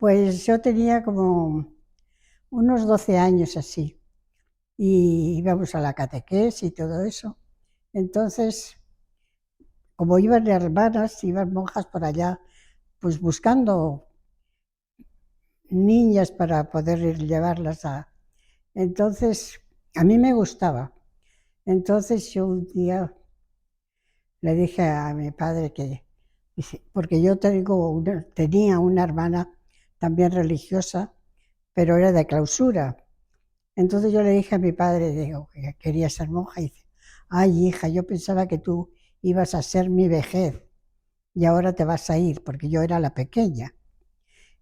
Pues yo tenía como unos 12 años así, y íbamos a la catequesis y todo eso. Entonces, como iban hermanas, iban monjas por allá, pues buscando niñas para poder llevarlas a... Entonces, a mí me gustaba. Entonces yo un día le dije a mi padre que, porque yo tenía una hermana también religiosa, pero era de clausura. Entonces yo le dije a mi padre, digo, que quería ser monja, y dice, ay hija, yo pensaba que tú ibas a ser mi vejez y ahora te vas a ir, porque yo era la pequeña.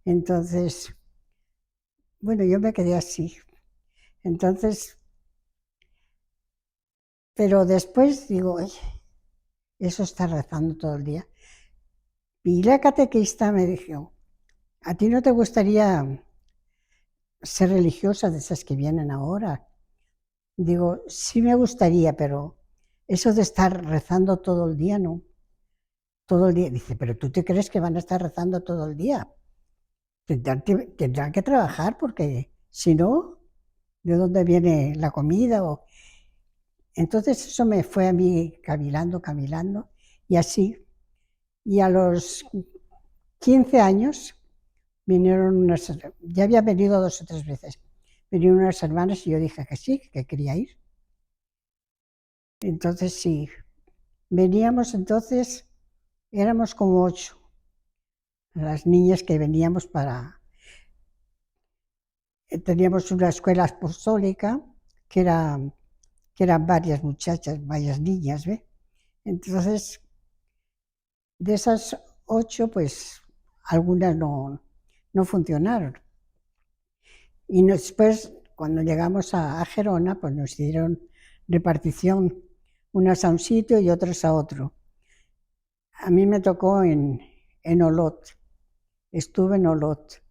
Entonces, bueno, yo me quedé así. Entonces, pero después digo, oye, eso está rezando todo el día. Y la catequista me dijo, ¿a ti no te gustaría ser religiosa de esas que vienen ahora? Digo, sí me gustaría, pero eso de estar rezando todo el día, no. Todo el día. Dice, pero ¿tú te crees que van a estar rezando todo el día? Tendrán que trabajar porque si no, ¿de dónde viene la comida? Entonces eso me fue a mí cavilando, cavilando, y así. Y a los 15 años vinieron unas, ya había venido 2 o 3 veces, vinieron unas hermanas y yo dije que sí, que quería ir. Entonces sí, veníamos entonces, éramos como 8, las niñas que veníamos para... Teníamos una escuela apostólica que, que eran varias muchachas, varias niñas, ¿ve? Entonces, de esas 8, pues algunas no funcionaron. Y después, cuando llegamos a Gerona, pues nos dieron repartición, unas a un sitio y otras a otro. A mí me tocó en Olot, estuve en Olot,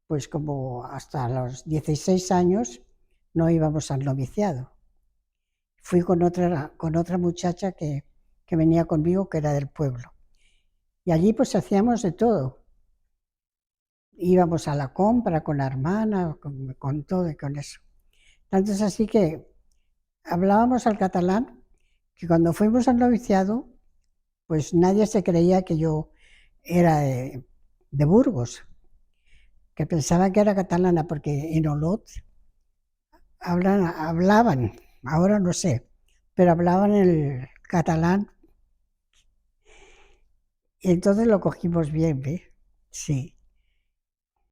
pues como hasta los 16 años no íbamos al noviciado. Fui con otra muchacha que venía conmigo, que era del pueblo. Y allí pues hacíamos de todo. Íbamos a la compra con la hermana, con todo y con eso. Tanto es así que hablábamos al catalán, que cuando fuimos al noviciado, pues nadie se creía que yo era de Burgos, que pensaban que era catalana, porque en Olot hablaban, ahora no sé, pero hablaban el catalán, y entonces lo cogimos bien, ¿ves? Sí.